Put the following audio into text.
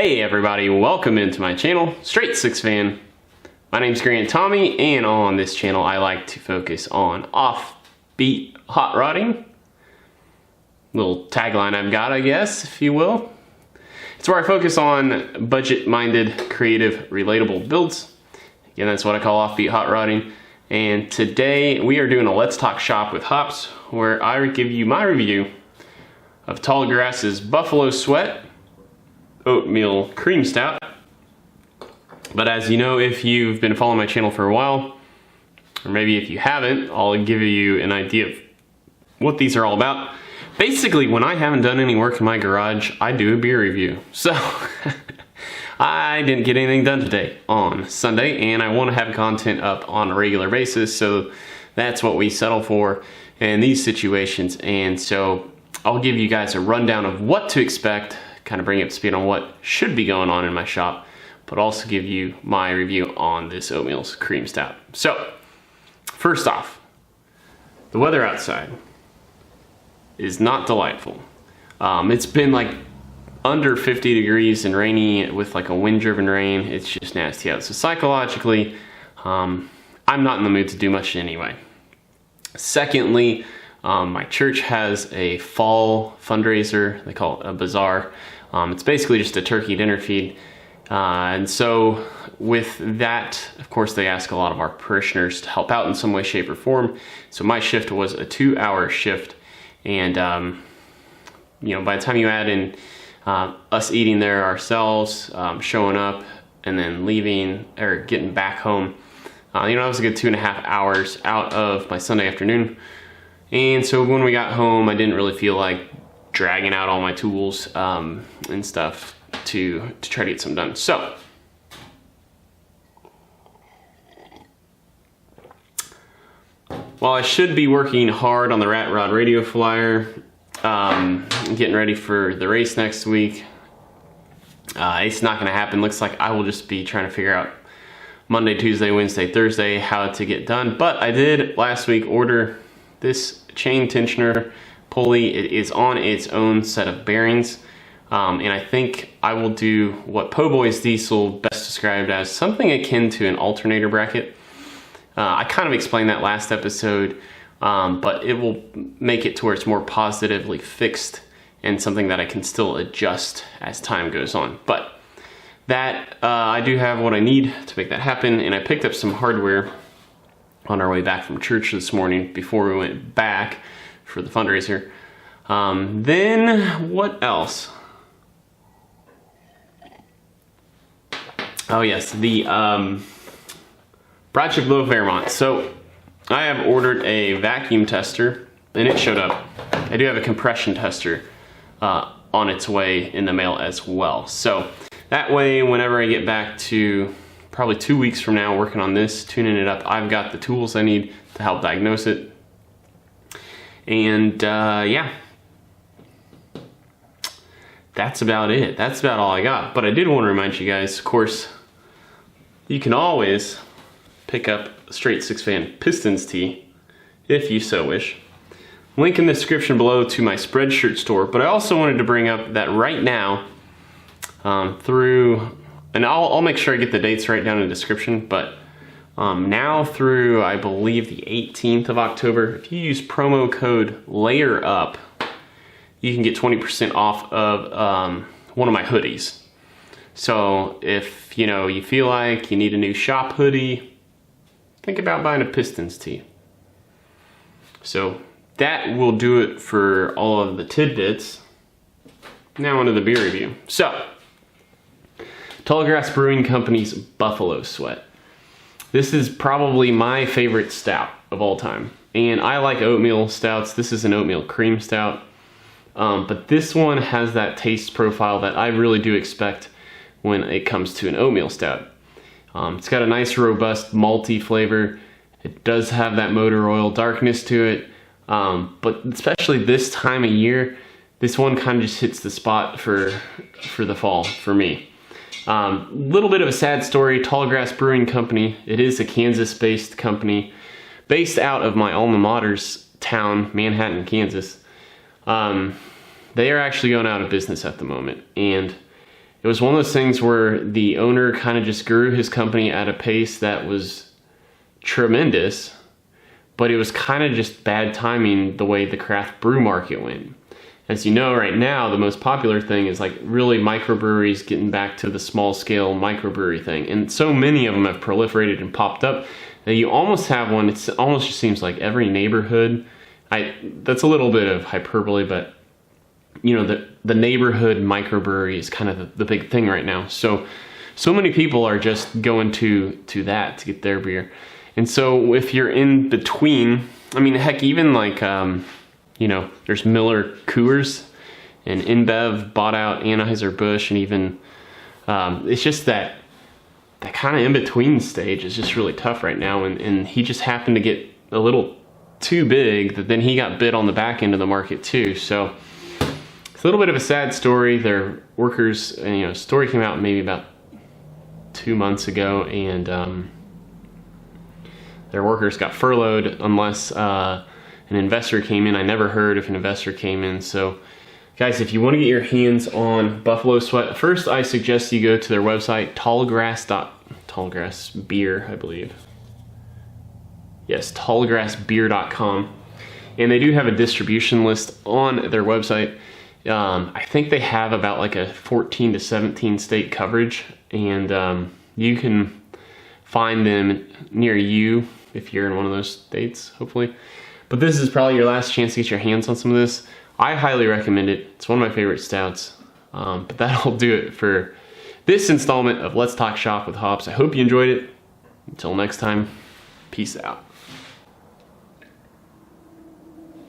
Hey everybody, welcome into my channel, Straight Six Fan. My name's Grant Tommy, and on this channel I like to focus on offbeat hot rodding. Little tagline I've got, I guess, if you will. It's where I focus on budget-minded, creative, relatable builds. Again, that's what I call offbeat hot rodding. And today we are doing a Let's Talk Shop with Hops, where I give you my review of Tallgrass's Buffalo Sweat Oatmeal Cream Stout. But as you know, if you've been following my channel for a while, or maybe if you haven't, I'll give you an idea of what these are all about. Basically, when I haven't done any work in my garage, I do a beer review. So I didn't get anything done today on Sunday, and I want to have content up on a regular basis, so that's what we settle for in these situations. And so I'll give you guys a rundown of what to expect, kind of bring up to speed on what should be going on in my shop, but also give you my review on this oatmeal cream stout. So first off, the weather outside is not delightful. It's been like under 50 degrees and rainy with like a wind-driven rain. It's just nasty out. So psychologically, I'm not in the mood to do much anyway. Secondly, my church has a fall fundraiser. They call it a bazaar. It's basically just a turkey dinner feed. And so with that, of course, they ask a lot of our parishioners to help out in some way, shape, or form. So my shift was a 2-hour shift. And, you know, by the time you add in us eating there ourselves, showing up, and then leaving or getting back home, you know, that was a good 2.5 hours out of my Sunday afternoon. And so when we got home, I didn't really feel like dragging out all my tools and stuff to try to get some done. So while I should be working hard on the Rat Rod radio flyer, getting ready for the race next week, it's not gonna happen. Looks like I will just be trying to figure out Monday, Tuesday, Wednesday, Thursday how to get done. But I did last week order this chain tensioner pulley. It is on its own set of bearings. And I think I will do what Po' Boy's Diesel best described as something akin to an alternator bracket. I kind of explained that last episode, but it will make it to where it's more positively fixed and something that I can still adjust as time goes on. But that, I do have what I need to make that happen, and I picked up some hardware on our way back from church this morning before we went back for the fundraiser. Then what else? Oh yes, the Project Low Fairmont. So I have ordered a vacuum tester and it showed up. I do have a compression tester on its way in the mail as well. So that way, whenever I get back to probably 2 weeks from now working on this, tuning it up, I've got the tools I need to help diagnose it. And yeah, that's about it. That's about all I got. But I did want to remind you guys, of course, you can always pick up a Straight Six Fan Pistons tee if you so wish. Link in the description below to my Spreadshirt store. But I also wanted to bring up that right now, and I'll make sure I get the dates right down in the description, but now through, I believe, the 18th of October, if you use promo code LAYERUP, you can get 20% off of one of my hoodies. So if, you know, you feel like you need a new shop hoodie, think about buying a Pistons tee. So that will do it for all of the tidbits. Now onto the beer review. So, Tallgrass Brewing Company's Buffalo Sweat. This is probably my favorite stout of all time. And I like oatmeal stouts. This is an oatmeal cream stout. But this one has that taste profile that I really do expect when it comes to an oatmeal stout. It's got a nice, robust, malty flavor. It does have that motor oil darkness to it. But especially this time of year, this one kind of just hits the spot for the fall for me. Little bit of a sad story. Tallgrass Brewing Company. It is a Kansas-based company based out of my alma mater's town, Manhattan, Kansas. They are actually going out of business at the moment, and it was one of those things where the owner kind of just grew his company at a pace that was tremendous, but it was kind of just bad timing the way the craft brew market went. As you know, right now, the most popular thing is like really microbreweries getting back to the small scale microbrewery thing. And so many of them have proliferated and popped up that you almost have one, it almost just seems like every neighborhood, that's a little bit of hyperbole, but you know, the neighborhood microbrewery is kind of the big thing right now. So many people are just going to that to get their beer. And so if you're in between, I mean, heck, even like, you know, there's Miller Coors, and InBev bought out Anheuser-Busch, and even, it's just that kind of in-between stage is just really tough right now, and he just happened to get a little too big that then he got bid on the back end of the market too. So it's a little bit of a sad story. Their workers, you know, story came out maybe about 2 months ago, and their workers got furloughed unless an investor came in. I never heard if an investor came in. So guys, if you want to get your hands on Buffalo Sweat, first I suggest you go to their website, Tallgrass Beer, I believe. Yes, tallgrassbeer.com. And they do have a distribution list on their website. I think they have about like a 14 to 17 state coverage, and you can find them near you if you're in one of those states, hopefully. But this is probably your last chance to get your hands on some of this. I highly recommend it. It's one of my favorite stouts. But that'll do it for this installment of Let's Talk Shop with Hops. I hope you enjoyed it. Until next time, peace out.